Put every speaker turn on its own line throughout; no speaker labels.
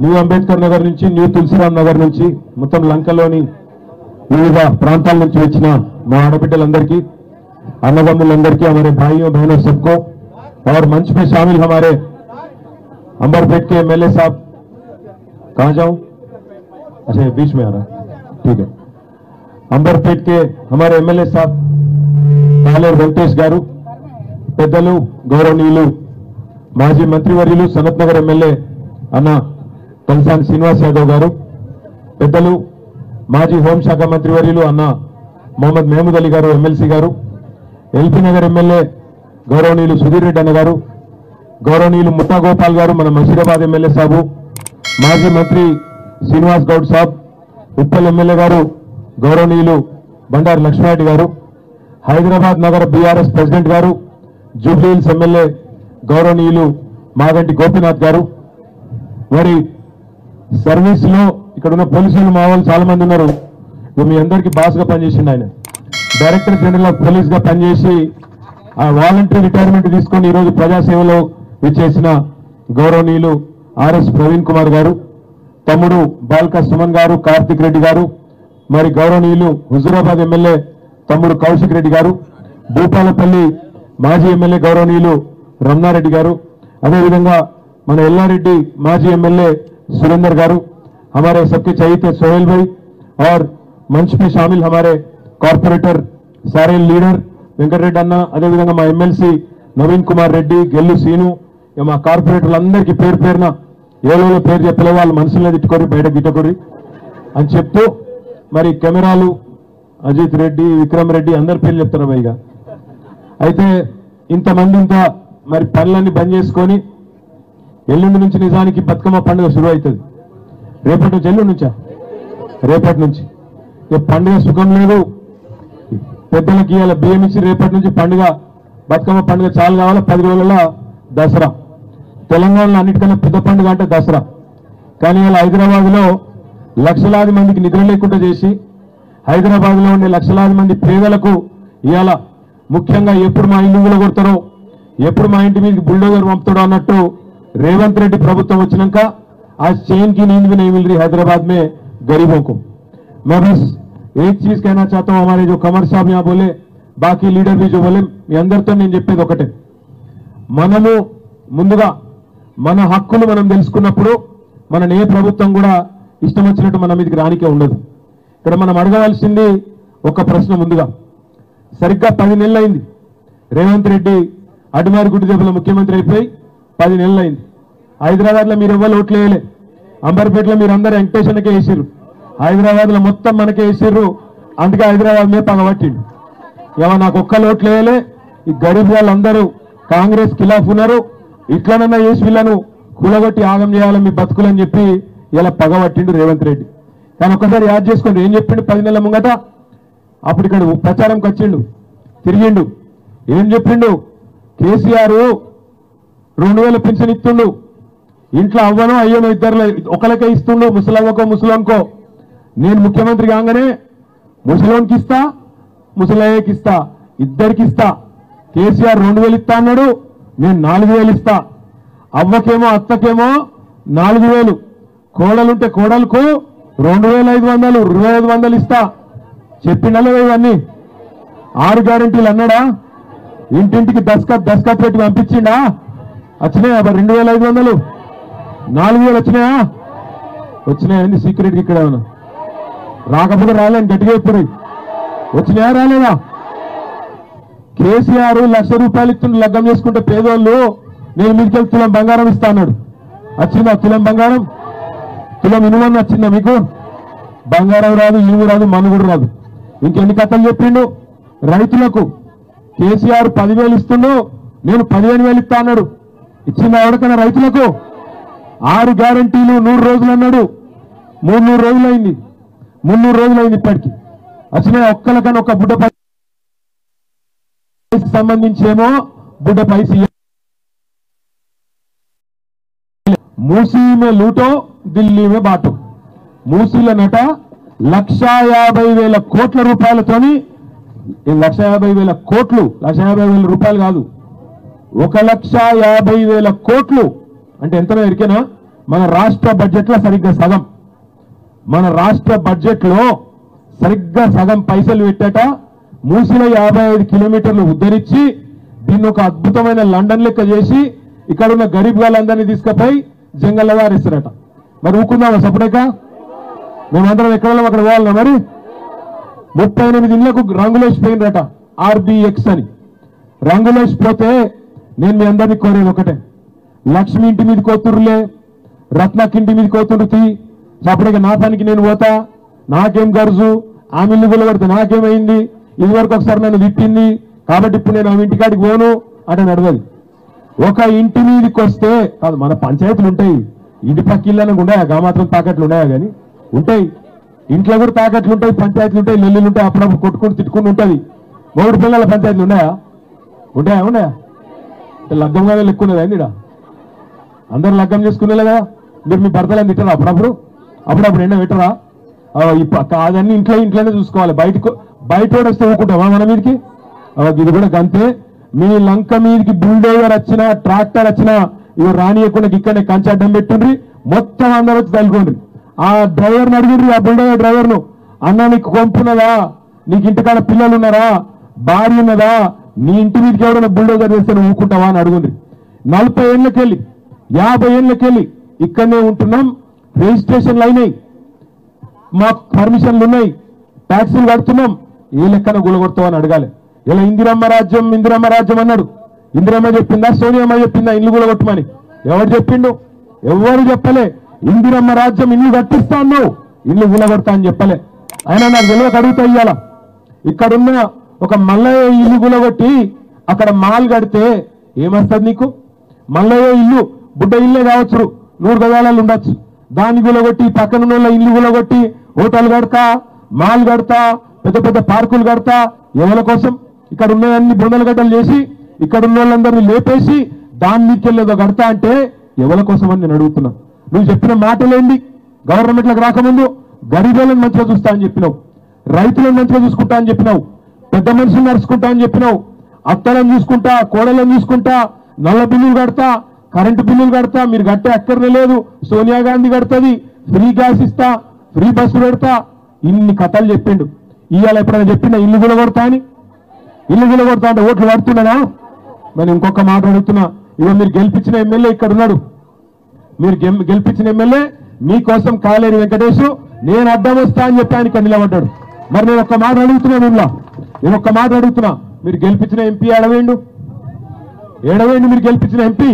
New Ambedkar Nagar నుంచి new Tulsiram Nagar నుంచి మొత్తం లంకలోని వివిధ ప్రాంతాల నుంచి వచ్చిన మా ఆడబిడ్డలందరికీ अन्नदम्मुलंदरिकी हमारे भाइयों बहनों सबको और मंच में शामिल हमारे अंबरपेट के एमएलए साहब कहाँ जाऊं अच्छा बीच में आ रहा ठीक है अंबरपेट के हमारे एमएलए साहब कालेर वेंकटेश गारू पेद्दलु गौरवनीयुलु माजी मंत्रिवर्युलु सनत नगर एमएलए अन्ना तलसानी श्रीनिवास यादव गारू पेद्दलु माजी होमशाख मंत्रिवर्युलु अन्ना मोहम्मद महमूद अली गारू एमएलसी गारू एलपी नगर एमएलए गौरवनीयुलु सुधीर रेड्डी अन्न गारू गौरवनीयुलु मुत्ता गोपाल गारू मन मशीराबाद एमएलए साहब माजी मंत्री श्रीनिवास गौड साहब उप्पल एमएलए गारू गौरवनीयुलु बंडारी लक्ष्मारेड्डी गारू हैदराबाद नगर बीआरएस प्रेसिडेंट गारू जूब्ली हिल्स एमएलए गौरवनीयुलु मागंटी गोपीनाथ गारू మరి సర్వీస్ లో ఇక్కడ ఉన్న పోలీసులు మా వాళ్ళు చాలా మంది ఉన్నారు మీ అందరికీ బాస్ గా పనిచేసిండు ఆయన డైరెక్టర్ జనరల్ ఆఫ్ పోలీస్ గా పనిచేసి ఆ వాలంటరీ రిటైర్మెంట్ తీసుకొని ఈ రోజు ప్రజా సేవలో విచ్చేసిన గౌరవనీయులు ఆర్ఎస్ ప్రవీణ్ కుమార్ గారు తమ్ముడు బాల్క సుమన్ గారు కార్తిక్ రెడ్డి గారు మరి గౌరవనీయులు హుజూరాబాద్ ఎమ్మెల్యే తమ్ముడు కౌశిక్ రెడ్డి గారు భూపాలపల్లి మాజీ ఎమ్మెల్యే గౌరవనీయులు రమణారెడ్డి గారు అదే విధంగా మన ఎల్లారెడ్డి माजी एमएलए सुरेंद्र गारू हमारे सबके चाहिए सोहेल भाई और मंच में शामिल हमारे कॉर्पोरेटर सारे लीडर वेंकट रेड्डी अन्ना अदे विधंगा मा एमएलसी नवीन कुमार रेड्डी गेल्लु सीनु मा కార్పొరేటర్లందరికీ పేరు పేరున ఏలోలో పేరు చెప్పలే వాళ్ళు మనసులో తిట్టుకోరి బయట గిట్టుకోరి అని చెప్తూ మరి కెమెరాలు అజిత్ రెడ్డి విక్రమ్ రెడ్డి అందరి పేర్లు చెప్తారు భైగా అయితే ఇంతమంది ఇంత మరి పనులన్నీ బంద్ చేసుకొని ఎల్లుండి నుంచి నిజానికి బతుకమ్మ పండుగ శురు అవుతుంది రేపటి నుంచి ఎల్లుండి నుంచా రేపటి నుంచి పండుగ సుఖం లేదు పెద్దలకి ఇవాళ బియ్యం ఇచ్చి రేపటి నుంచి పండుగ బతుకమ్మ పండుగ చాలు కావాలి 10 రోజుల దసరా తెలంగాణలో అన్నిటికన్నా పెద్ద పండుగ అంటే దసరా కానీ ఇలా హైదరాబాద్లో లక్షలాది మందికి నిద్ర లేకుండా చేసి హైదరాబాద్లో ఉండే లక్షలాది మంది పేదలకు ఇవాళ ముఖ్యంగా ఎప్పుడు మా ఇల్లు కొడతారో ఎప్పుడు మా ఇంటి మీదకి బుల్డోజర్ పంపుతాడో అన్నట్టు रेवंत रेड्डी प्रभुत्व वच्चिनाका आज चैन की नींद भी नहीं मिल रही हैदराबाद में गरीबों को। मैं बस एक चीज कहना चाहता हूं, हमारे जो कमर साहब यहाँ बोले, बाकी लीडर भी जो बोले, मी अंदरितो नेनु चेप्पेदी ओकटे, మనము ముందుగా మన హక్కులు మనం తెలుసుకున్నప్పుడు మన ఏ ప్రభుత్వం కూడా ఇష్టం వచ్చినట్టు మన మీదకి రానికే ఉండదు. ఇక్కడ మనం అడగవలసింది ఒక ప్రశ్న ముందుగా, సరిగ్గా 10 నెలలు అయింది రేవంత్ రెడ్డి అడ్మారి గుడి దెబ్బల ముఖ్యమంత్రి అయిపోయి 10 నెలలు అయింది. హైదరాబాద్లో మీరు ఎవ్వరు ఓట్లు వేయలే, అంబర్పేటలో మీరు అందరూ వెంకటేశ్వరకే వేసారు, హైదరాబాద్లో మొత్తం మనకే వేసారు. అందుకే హైదరాబాద్ మీద పగబట్టిండు. ఏమో నాకు ఒక్కళ్ళు ఓట్లు వేయలే, ఈ గరీబ్ వాళ్ళందరూ కాంగ్రెస్ ఖిలాఫ్ ఉన్నారు, ఇట్లనన్నా వేసి వీళ్ళను కూలగొట్టి ఆగం చేయాలని మీ బతుకులని చెప్పి ఇలా పగబట్టిండు రేవంత్ రెడ్డి. కానీ ఒక్కసారి యాద్ చేసుకోండి, ఏం చెప్పిండు 10 నెలల ముంగట? అప్పుడు ఇక్కడ ప్రచారంకి వచ్చిండు, తిరిగిండు, ఏం చెప్పిండు? కేసీఆర్ 2000 పెన్షన్ ఇస్తుండు, ఇంట్లో అవ్వను అయ్యను ఇద్దరు ఒకరికే ఇస్తుండు, ముసలవ్వకో ముసలోన్కో. నేను ముఖ్యమంత్రి కాగానే ముసలోన్కి ఇస్తా, ముసలయ్యకి ఇస్తా, ఇద్దరికి ఇస్తా. కేసీఆర్ 2000 ఇస్తా అన్నాడు, నేను 4000 ఇస్తా. అవ్వకేమో అత్తకేమో 4000, కోడలుంటే కోడలకు 2500, 2500 ఇస్తా. చెప్పిండలే ఇవన్నీ 6 గ్యారెంటీలు అన్నాడా? ఇంటింటికి దస్కా పెట్టి పంపించిండా? వచ్చినాయా 2500, 4000 వచ్చినాయా? వచ్చినాయండి సీక్రెట్గా ఇక్కడ ఏమన్నా రాకపోతే రాలేని గట్టిగా ఇప్పుడు వచ్చినాయా రాలేదా? కేసీఆర్ 1,00,000 రూపాయలు ఇస్తుండే లగ్గం చేసుకుంటే పేదోళ్ళు, నేను మీకు తులం బంగారం ఇస్తా అన్నాడు. వచ్చిందా తులం బంగారం? తులం ఇనుమని వచ్చిందా మీకు? బంగారం రాదు, ఇనుము రాదు, మనుగుడు రాదు. ఇంకెన్ని కథలు చెప్పిండు? రైతులకు కేసీఆర్ 10,000 ఇస్తుండు, నేను 15,000 ఇస్తా అన్నాడు. ఇచ్చిందా ఎవరికైనా రైతులకు? 6 గ్యారెంటీలు 100 రోజులు అన్నాడు, 300 రోజులు అయింది, 300 రోజులు అయింది ఇప్పటికి. వచ్చిన ఒక్కరికన్నా ఒక బుడ్డ పై సంబంధించేమో బుడ్డ పైసి. మూసీ మే లూటో ఢిల్లీ మే బాటో. మూసీల నట 1,50,000 కోట్ల రూపాయలతోని, 1,50,000 కోట్లు, 1,50,000 రూపాయలు కాదు, 1,50,000 కోట్లు అంటే ఎంతనో ఎరికేనా? మన రాష్ట్ర బడ్జెట్లో సరిగ్గా సగం, మన రాష్ట్ర బడ్జెట్లో సరిగ్గా సగం పైసలు పెట్టాట మూసిన 55 కిలోమీటర్లు ఉద్ధరించి దీన్ని ఒక అద్భుతమైన లండన్ లెక్క చేసి ఇక్కడ ఉన్న గరీబ్ వాళ్ళందరినీ తీసుకుపోయి జంగల్లో వారిస్తారట. మరి ఊకుందామా సపరేక? మేమందరం ఎక్కడ వాళ్ళం అక్కడ పోవాలన్నా? మరి 38 ఇళ్లకు రంగులేసిపోయినరట, ఆర్బిఎక్స్ అని. రంగులేసిపోతే నేను మీ అందరినీ కోరేది ఒకటే, లక్ష్మి ఇంటి మీద కోతురులే, రత్నకి ఇంటి మీద కోతురుతి, సపరేక నా పనికి నేను పోతా, నాకేం గరుజు, ఆమె ఇల్లు గులగొడితే నాకేమైంది, ఇదివరకు ఒకసారి నన్ను తిట్టింది కాబట్టి ఇప్పుడు నేను ఆమె ఇంటికాడికి పోను అంటే నడవదు. ఒక ఇంటి మీదకి వస్తే కాదు, మన పంచాయతీలు ఉంటాయి, ఇంటి పక్క ఇళ్ళని ఉన్నాయా, గా మాత్రం తాకట్లు ఉన్నాయా? కానీ ఉంటాయి, ఇంట్లో కూడా తాకట్లు ఉంటాయి, పంచాయతీలు ఉంటాయి, నెల్లులు ఉంటాయి, అప్పుడప్పుడు కొట్టుకుని తిట్టుకుని ఉంటుంది. 3 పిల్లల పంచాయతీలు ఉన్నాయా? ఉంటాయా? ఉన్నాయా? లగ్గంగా లెక్కున్నదా? ఇక్కడ అందరు లగ్గం చేసుకునేలే కదా. మీరు మీ భర్తలను తిట్టరా? అప్పుడప్పుడు ఎండ పెట్టరా? అదన్నీ ఇంట్లోనే చూసుకోవాలి. బయట వస్తే ఊకుంటావా మన మీదకి? ఇది కూడా గంతే. మీ లంక మీదకి బుల్డోజర్ వచ్చినా, ట్రాక్టర్ వచ్చినా ఇవి రానియకుండా ఇక్కడనే కంచె అడ్డం పెట్టుండ్రి, మొత్తం అందరూ వచ్చి తలుకోండి. ఆ డ్రైవర్ని అడిగిండ్రి, ఆ బుల్డోజర్ డ్రైవర్ను, అన్న నీకు కొంపున్నదా, నీకు ఇంటికాడ పిల్లలు ఉన్నారా, భార్య ఉన్నదా, నీ ఇంటి మీదకి ఎవరైనా బుల్డోజర్ వేస్తే నువ్వు ఊకుంటావా అని అడుగుంది. 40 ఏళ్ళకెళ్ళి 50 ఏళ్ళకెళ్ళి ఇక్కడనే ఉంటున్నాం, రిజిస్ట్రేషన్లు అయినాయి, మాకు పర్మిషన్లు ఉన్నాయి, ట్యాక్సీలు కడుతున్నాం, ఏ లెక్కన గులగొడతామని అడగాలి. ఇలా ఇందిరమ్మ రాజ్యం అన్నాడు. ఇందిరమ్మ చెప్పిందా, సోనియమ్మ చెప్పిందా ఇల్లు గులగొట్టమని? ఎవరు చెప్పిండు? ఎవరు చెప్పలే. ఇందిరమ్మ రాజ్యం ఇల్లు కట్టిస్తా అన్నావు, ఇల్లు గులగొడతా అని చెప్పలే. అయినా నాకు తెలియక అడుగుతా, ఇయ్యాల ఇక్కడున్న ఒక మల్లయ్య ఇల్లు గులగొట్టి అక్కడ మాల్ కడితే ఏమొస్తుంది నీకు? మల్లయ్య ఇల్లు బుడ్డ ఇల్లే కావచ్చు, 100 గజాలలో ఉండొచ్చు, దాన్ని గులగొట్టి పక్కన ఇల్లు గులగొట్టి హోటల్ కడతా, మాల్ కడతా, పెద్ద పెద్ద పార్కులు కడతా, ఎవరి కోసం? ఇక్కడ ఉన్నవన్నీ బొందల గడ్డలు చేసి ఇక్కడ ఉన్న వాళ్ళందరినీ లేపేసి దాని మీకెళ్ళేదో కడతా అంటే ఎవరి కోసం అని నేను అడుగుతున్నా. నువ్వు చెప్పిన మాటలేంది? గవర్నమెంట్లకు రాకముందు గరీబులను మంచిగా చూస్తా అని చెప్పినావు, రైతులను మంచిగా చూసుకుంటా అని చెప్పినావు, పెద్ద మనుషులు నడుచుకుంటా అని చెప్పినావు, అత్తలను చూసుకుంటా, కోడలను చూసుకుంటా, నల్ల బిల్లులు కడతా, కరెంటు బిల్లులు కడతా, మీరు కట్టే అక్కర్నే లేదు, సోనియా గాంధీ కడుతుంది, ఫ్రీ గ్యాస్ ఇస్తా, ఫ్రీ బస్సు పెడతా, ఇన్ని కథలు చెప్పిండు. ఇవాళ ఎప్పుడైనా చెప్పినా ఇల్లు గులగొడతా అని? ఇల్లు గులగొడతా అంటే ఓట్లు పడుతున్నానా? మరి ఇంకొక మాట అడుగుతున్నా, ఇక మీరు గెలిపించిన ఎమ్మెల్యే ఇక్కడ ఉన్నాడు, మీరు గెలిపించిన ఎమ్మెల్యే మీకోసం కాలేరు వెంకటేష్ నేను అడ్డం వస్తా అని చెప్పి ఆయన ఇక్కడ నిలబడ్డాడు. మరి నేను ఒక్క మాట అడుగుతున్నా, నేను ఒక్క మాట అడుగుతున్నా, మీరు గెలిపించిన ఎంపీ ఏడవేండు? మీరు గెలిపించిన ఎంపీ,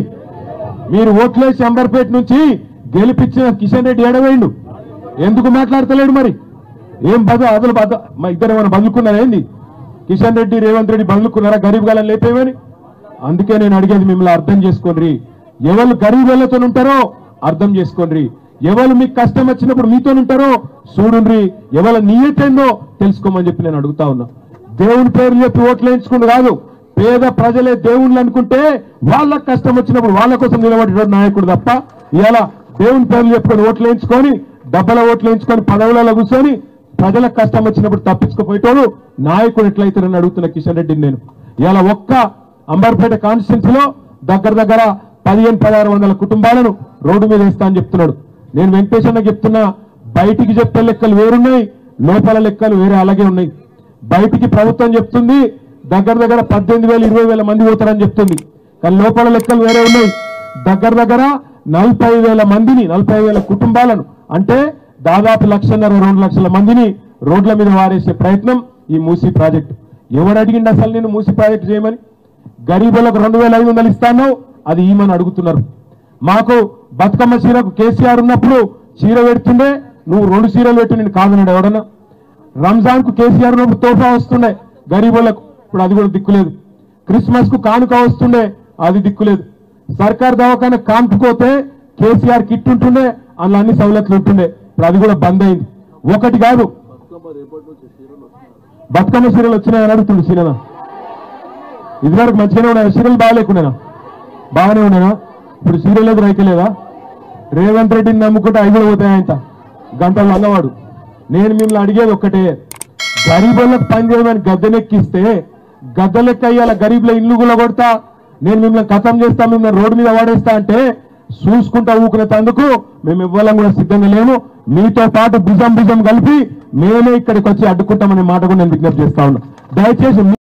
మీరు ఓట్లేసి అంబర్పేట నుంచి గెలిపించిన కిషన్ రెడ్డి ఏడవేండు? ఎందుకు మాట్లాడతలేడు? మరి ఏం అసలు మా ఇద్దరు ఏమైనా బదులుకున్నారా ఏంది? కిషన్ రెడ్డి రేవంత్ రెడ్డి బదులుకున్నారా గరీబ్ గాలను లేపేమని? అందుకే నేను అడిగేది మిమ్మల్ని అర్థం చేసుకోండి. ఎవరు గరీబ్ వాళ్ళతో ఉంటారో అర్థం చేసుకోండి, ఎవరు మీకు కష్టం వచ్చినప్పుడు మీతో ఉంటారో చూడుండ్రి, ఎవరి నియతేందో తెలుసుకోమని చెప్పి నేను అడుగుతా ఉన్నా. దేవుని పేరు చెప్పి ఓట్లు వేయించుకుంటూ కాదు, పేద ప్రజలే దేవుళ్ళు అనుకుంటే వాళ్ళకి కష్టం వచ్చినప్పుడు వాళ్ళ కోసం నిలబడేటువంటి నాయకుడు తప్ప ఇలా దేవుని పేర్లు చెప్పుకొని ఓట్లు వేయించుకొని డబ్బల ఓట్లు వేయించుకొని పదవులలో కూర్చొని ప్రజలకు కష్టం వచ్చినప్పుడు తప్పించుకుపోయేటోడు నాయకుడు ఎట్లయితారని అడుగుతున్న కిషన్ రెడ్డిని నేను. ఇలా ఒక్క అంబర్పేట కాన్స్టిట్యున్సీలో దగ్గర 1500-1600 కుటుంబాలను రోడ్డు మీద వేస్తా అని చెప్తున్నాడు. నేను వెంకటేష్ అన్న చెప్తున్నా, బయటికి చెప్పే లెక్కలు వేరున్నాయి, లోపల లెక్కలు వేరే అలాగే ఉన్నాయి. బయటికి ప్రభుత్వం చెప్తుంది దగ్గర 18,000-20,000 మంది పోతారని చెప్తుంది, కానీ లోపల లెక్కలు వేరే ఉన్నాయి. దగ్గర 40,000 మందిని, 40,000 కుటుంబాలను, అంటే దాదాపు 1,50,000-2 లక్షల మందిని రోడ్ల మీద వారేసే ప్రయత్నం ఈ మూసీ ప్రాజెక్టు. ఎవడు అడిగిండి అసలు నేను మూసీ ప్రాజెక్టు చేయమని? గరీబులకు 2,500 ఇస్తాను, అది ఈమని అడుగుతున్నారు. మాకు బతుకమ్మ చీరకు కేసీఆర్ ఉన్నప్పుడు చీర పెడుతుండే, నువ్వు 2 చీరలు పెట్టి నేను కాదన్నాడు ఎవడన్నా? రంజాన్ కు కేసీఆర్ ఉన్నప్పుడు తోఫా వస్తుండే గరీబులకు, ఇప్పుడు అది కూడా దిక్కులేదు. క్రిస్మస్ కు కానుక వస్తుండే, అది దిక్కులేదు. సర్కార్ దవాఖాన కాంపుకోతే కేసీఆర్ కిట్ ఉంటుండే, అందులో అన్ని సౌలతులు ఉంటుండే, ఇప్పుడు అది కూడా బంద్ అయింది. ఒకటి కాదు, బతుకమ్మ చీరలు వచ్చినాయని అడుగుతుండే సీననా. ఇదివరకు మంచిగానే ఉన్నాయా చీరలు? బాగాలేకున్నానా? బాగానే ఉన్నాయా? ఇప్పుడు సీరియల్ లేదు, రైతులేదా? రేవంత్ రెడ్డిని నమ్ముకుంటే 5 పోతాయంట గంటలు అన్నవాడు. నేను మిమ్మల్ని అడిగేది ఒక్కటే, గరీబులకు పని చేయమని గద్దెనెక్కిస్తే గద్దెలెక్క అయ్యాల గరీబుల ఇల్లు గులగొడతా, నేను మిమ్మల్ని ఖతం చేస్తా, మిమ్మల్ని రోడ్డు మీద వాడేస్తా అంటే చూసుకుంటా ఊకునేందుకు మేము ఇవ్వాలం కూడా సిద్ధంగా లేము. మీతో పాటు భుజం కలిపి మేమే ఇక్కడికి వచ్చి అడ్డుకుంటామనే మాట కూడా నేను విజ్ఞప్తి చేస్తా ఉన్నా. దయచేసి